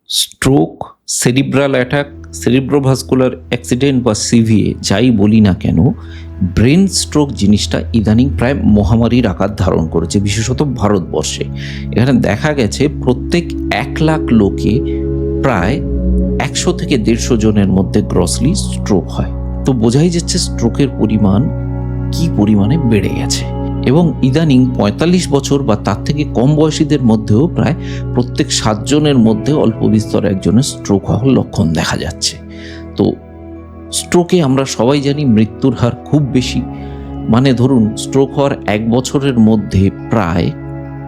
Stroke, cerebral attack, সেরিব্রোভাস্কুলার accident বা CVA যাই বলি না কেন, ব্রেন স্ট্রোক জিনিসটা ইদানিং প্রায় মহামারীর আকার ধারণ করেছে, বিশেষত ভারতবর্ষে। এখানে দেখা গেছে প্রত্যেক 1,00,000 লোকে প্রায় 100 থেকে 150 জনের মধ্যে গ্রসলি স্ট্রোক হয়। তো বোঝাই যাচ্ছে স্ট্রোকের পরিমাণ কি পরিমাণে বেড়ে গেছে। এবং ইদানিং 45 বছর বা তার থেকে কম বয়সীদের মধ্যেও প্রায় প্রত্যেক 7 জনের মধ্যে অল্প বিস্তর একজনের স্ট্রোক হওয়ার লক্ষণ দেখা যাচ্ছে। তো স্ট্রোকে আমরা সবাই জানি মৃত্যুর হার খুব বেশি। মানে ধরুন স্ট্রোক হওয়ার 1 বছরের মধ্যে প্রায়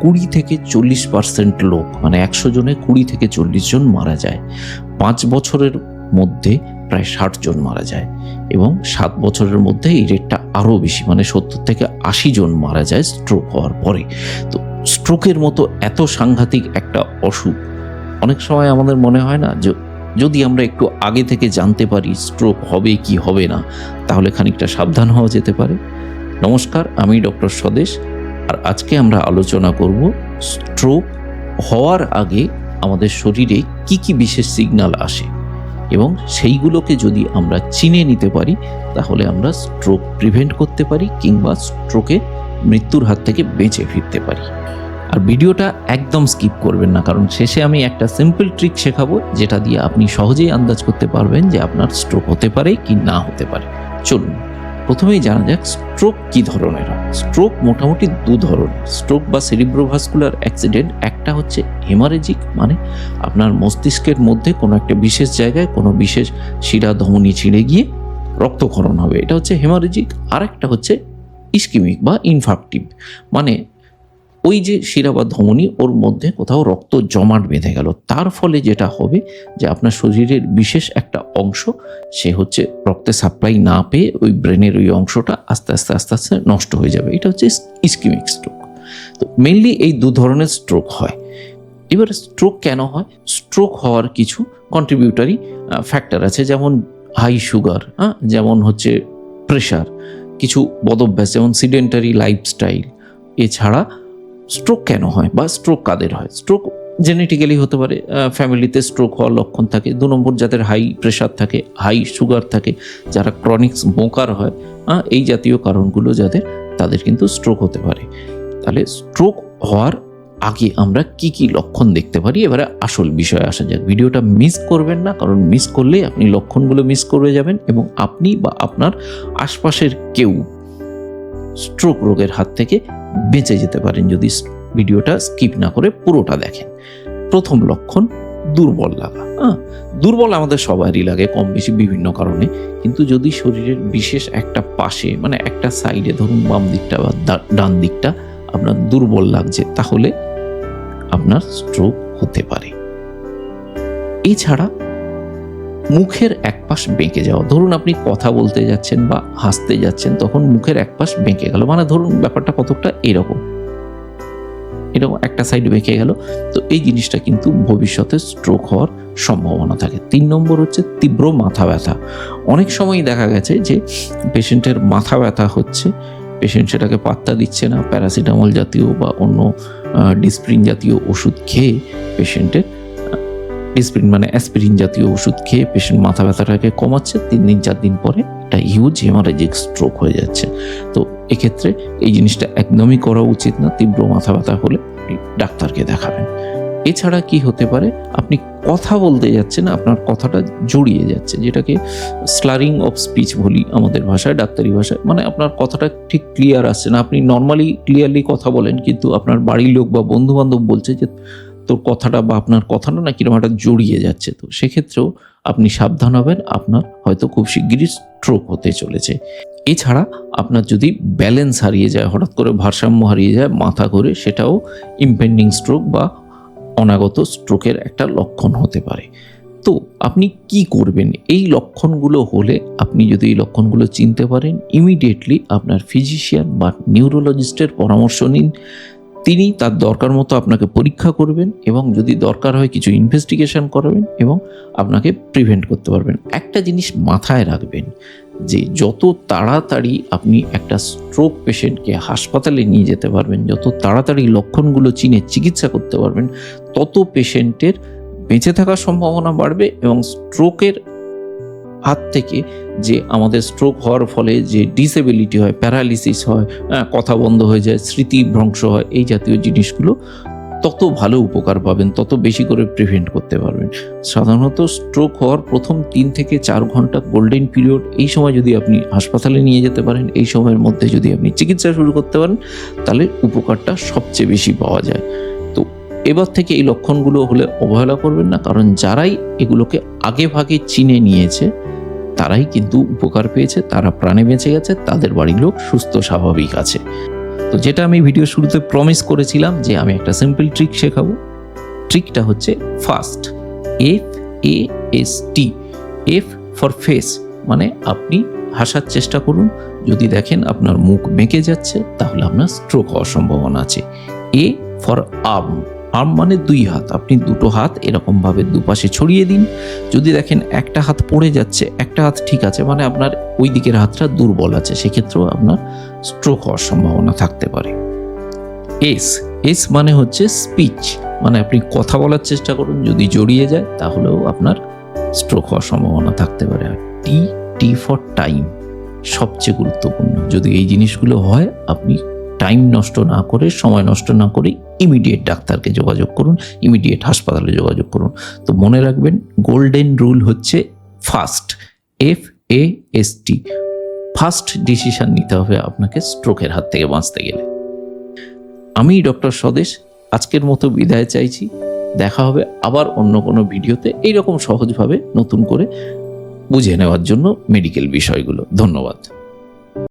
20 থেকে 40% লোক, মানে 100 জনে 20 থেকে 40 জন মারা যায়। 5 বছরের মধ্যে প্রায় 60 জন মারা যায় এবং 7 বছরের মধ্যে এই রেটটা আরও বেশি, মানে 70 থেকে 80 জন মারা যায় স্ট্রোক হওয়ার পরে। তো স্ট্রোকের মতো এত সাংঘাতিক একটা অসুখ অনেক সময় আমাদের মনে হয় না যে যদি আমরা একটু আগে থেকে জানতে পারি স্ট্রোক হবে কি হবে না, তাহলে খানিকটা সাবধান হওয়া যেতে পারে। নমস্কার, আমি ডক্টর স্বদেশ, আর আজকে আমরা আলোচনা করব স্ট্রোক হওয়ার আগে আমাদের শরীরে কি কি বিশেষ সিগন্যাল আসে এবং সেইগুলোকে যদি আমরা চিনে নিতে পারি তাহলে আমরা স্ট্রোক প্রিভেন্ট করতে পারি কিংবা স্ট্রোকে মৃত্যুর হাত থেকে বেঁচে ফিরতে পারি। আর ভিডিওটা একদম স্কিপ করবেন না, কারণ শেষে আমি একটা সিম্পল ট্রিক শেখাবো যেটা দিয়ে আপনি সহজেই আন্দাজ করতে পারবেন যে আপনার স্ট্রোক হতে পারে কি না হতে পারে। চলুন প্রথমেই জানা যাক স্ট্রোক কি ধরনের হয়। স্ট্রোক মোটামুটি 2 ধরনের। স্ট্রোক বা সেরিব্রোভাস্কুলার অ্যাক্সিডেন্ট, একটা হচ্ছে হেমারেজিক, মানে আপনার মস্তিষ্কের মধ্যে কোনো একটা বিশেষ জায়গায় কোনো বিশেষ শিরা ধমনী ছিঁড়ে গিয়ে রক্তক্ষরণ হবে, এটা হচ্ছে হেমারেজিক। আর একটা হচ্ছে ইস্কিমিক বা ইনফার্কটিভ, মানে ওই যে শিরা বা ধমনী ওর মধ্যে কোথাও রক্ত জমাট বেঁধে গেল, তার ফলে যেটা হবে যে আপনার শরীরের বিশেষ একটা অংশ সে হচ্ছে রক্তে সাপ্লাই না পেয়ে ওই ব্রেনের ওই অংশটা আস্তে আস্তে আস্তে আস্তে নষ্ট হয়ে যাবে, এটা হচ্ছে ইস্কিমিক স্ট্রোক। তো মেনলি এই 2 ধরনের স্ট্রোক হয়। এবার স্ট্রোক কেন হয়? স্ট্রোক হওয়ার কিছু কন্ট্রিবিউটারি ফ্যাক্টর আছে, যেমন হাই সুগার, যেমন হচ্ছে প্রেশার, কিছু বদভ্যাস যেমন সিডেন্টারি লাইফস্টাইল। এছাড়া স্ট্রোক কেন হয় বা স্ট্রোক কাদের হয়? স্ট্রোক জেনেটিক্যালি হতে পারে, ফ্যামিলিতে স্ট্রোক হওয়ার লক্ষণ থাকে। 2 নম্বর, যাদের হাই প্রেশার থাকে, হাই সুগার থাকে, যারা ক্রনিক স্মোকার হয়, এই জাতীয় কারণগুলো যাদের, তাদের কিন্তু স্ট্রোক হতে পারে। তাহলে স্ট্রোক হওয়ার আগে আমরা কি কি লক্ষণ দেখতে পারি, এবারে আসল বিষয়ে আসা যাক। ভিডিওটা মিস করবেন না, কারণ মিস করলে আপনি লক্ষণগুলো মিস করে যাবেন এবং আপনি বা আপনার আশপাশের কেউ স্ট্রোক রোগের হাত থেকে বেঁচে যেতে পারেন যদি ভিডিওটা স্কিপ না করে পুরোটা দেখেন। প্রথম লক্ষণ দুর্বল লাগা। দুর্বল আমাদের সবারই লাগে কম বেশি বিভিন্ন কারণে, কিন্তু যদি শরীরের বিশেষ একটা পাশে, মানে একটা সাইডে, ধরুন বাম দিকটা বা ডান দিকটা আপনার দুর্বল লাগছে, তাহলে আপনার স্ট্রোক হতে পারে। এছাড়া মুখের এক পাশ বেঁকে যাওয়া, ধরুন আপনি কথা বলতে যাচ্ছেন বা হাসতে যাচ্ছেন, তখন মুখের এক পাশ বেঁকে গেল, মানে ধরুন ব্যাপারটা কতটা এরকম একটা সাইড বেঁকে গেল, তো এই জিনিসটা কিন্তু ভবিষ্যতে স্ট্রোক হওয়ার সম্ভাবনা থাকে। 3 নম্বর হচ্ছে তীব্র মাথা ব্যথা। অনেক সময় দেখা গেছে যে পেশেন্টের মাথা ব্যথা হচ্ছে, পেশেন্ট সেটাকে পাত্তা দিচ্ছে না, প্যারাসিটামল জাতীয় বা অন্য ডিসপ্রিন জাতীয় ওষুধ খেয়ে পেশেন্টের, ডিসপ্রিন মানে অ্যাসপিরিন জাতীয় ওষুধ খেয়ে পেশেন্ট মাথা ব্যথাটাকে কমাচ্ছে, 3 দিন 4 দিন পরে একটা হিউজ হেমারেজিক স্ট্রোক হয়ে যাচ্ছে। তো এক্ষেত্রে এই জিনিসটা একদমই করা উচিত না। তীব্র মাথা ব্যথা হলে আপনি ডাক্তারকে দেখাবেন। এছাড়া কি হতে পারে, আপনি কথা বলতে যাচ্ছেন, আপনার কথাটা জড়িয়ে যাচ্ছে, যেটাকে স্লারিং অফ স্পিচ বলি আমাদের ভাষায়, ডাক্তারি ভাষায়, মানে আপনার কথাটা ঠিক ক্লিয়ার আসছে না। আপনি নর্মালি ক্লিয়ারলি কথা বলেন, কিন্তু আপনার বাড়ির লোক বা বন্ধু বান্ধব বলছে যে তোর কথাটা বা আপনার কথাটা না কিরকম একটা জড়িয়ে যাচ্ছে। তো সেক্ষেত্রেও আপনি সাবধান হবেন, আপনার হয়তো খুব শিগগিরই স্ট্রোক হতে চলেছে। এছাড়া আপনার যদি ব্যালেন্স হারিয়ে যায়, হঠাৎ করে ভারসাম্য হারিয়ে যায়, মাথা ঘোরে, সেটাও ইমপেন্ডিং স্ট্রোক বা অনাগত স্ট্রোকের একটা লক্ষণ হতে পারে। তো আপনি কি করবেন এই লক্ষণগুলো হলে? আপনি যদি এই লক্ষণগুলো চিনতে পারেন, ইমিডিয়েটলি আপনার ফিজিশিয়ান বা নিউরোলজিস্টের পরামর্শ নিন। তিনি তার দরকার মতো আপনাকে পরীক্ষা করবেন এবং যদি দরকার হয় কিছু ইনভেস্টিগেশন করাবেন এবং আপনাকে প্রিভেন্ট করতে পারবেন। একটা জিনিস মাথায় রাখবেন যে যত তাড়াতাড়ি আপনি একটা স্ট্রোক পেশেন্টকে হাসপাতালে নিয়ে যেতে পারবেন, যত তাড়াতাড়ি লক্ষণগুলো চিনে চিকিৎসা করতে পারবেন, তত পেশেন্টের বেঁচে থাকার সম্ভাবনা বাড়বে এবং স্ট্রোকের হাত থেকে যে আমাদের স্ট্রোক হওয়ার ফলে যে ডিসেবিলিটি হয়, প্যারালিসিস হয়, কথা বন্ধ হয়ে যায়, স্মৃতিভ্রংশ হয়, এই জাতীয় জিনিসগুলো তত ভালো উপকার পাবেন, তত বেশি করে প্রিভেন্ট করতে পারবেন। সাধারণত স্ট্রোক হওয়ার প্রথম 3 থেকে 4 ঘন্টা গোল্ডেন পিরিয়ড, এই সময় যদি আপনি হাসপাতালে নিয়ে যেতে পারেন, এই সময়ের মধ্যে যদি আপনি চিকিৎসা শুরু করতে পারেন, তাহলে উপকারটা সবচেয়ে বেশি পাওয়া যায়। তো এবার থেকে এই লক্ষণগুলো হলে অবহেলা করবেন না, কারণ যারাই এগুলোকে আগে ভাগে চিনে নিয়েছে তারাই কিন্তু উপকার পেয়েছে, তারা প্রাণে বেঁচে গেছে, তাদের বাড়ির লোক সুস্থ স্বাভাবিক আছে। তো যেটা আমি ভিডিও শুরুতে প্রমিস করেছিলাম যে আমি একটা সিম্পল ট্রিক শেখাবো। ট্রিকটা হচ্ছে fast, FAST, F for face, মানে আপনি হাসার চেষ্টা করুন, যদি দেখেন আপনার মুখ বেঁকে যাচ্ছে তাহলে আপনার স্ট্রোক হওয়ার সম্ভাবনা আছে। A ফর আর্ম, আর্ম মানে 2 হাত, আপনি 2টো হাত এরকমভাবে দুপাশে ছড়িয়ে দিন, যদি দেখেন একটা হাত পড়ে যাচ্ছে, একটা হাত ঠিক আছে, মানে আপনার ওই দিকের হাতটা দুর্বল আছে, সেক্ষেত্রেও আপনার স্ট্রোক হওয়ার সম্ভাবনা থাকতে পারে। S মানে হচ্ছে স্পিচ, মানে আপনি কথা বলার চেষ্টা করুন, যদি জড়িয়ে যায় তাহলেও আপনার স্ট্রোক হওয়ার সম্ভাবনা থাকতে পারে। আর T ফর টাইম, সবচেয়ে গুরুত্বপূর্ণ, যদি এই জিনিসগুলো হয় আপনি টাইম নষ্ট না করে, সময় নষ্ট না করে ইমিডিয়েট ডাক্তারকে যোগাযোগ করুন, ইমিডিয়েট হাসপাতালে যোগাযোগ করুন। তো মনে রাখবেন, গোল্ডেন রুল হচ্ছে ফাস্ট, FAST, ফাস্ট ডিসিশন নিতে হবে আপনাকে স্ট্রোকের হাত থেকে বাঁচতে গেলে। আমি ডক্টর স্বদেশ আজকের মতো বিদায় চাইছি। দেখা হবে আবার অন্য কোনো ভিডিওতে এইরকম সহজভাবে নতুন করে বুঝে নেওয়ার জন্য মেডিকেল বিষয়গুলো। ধন্যবাদ।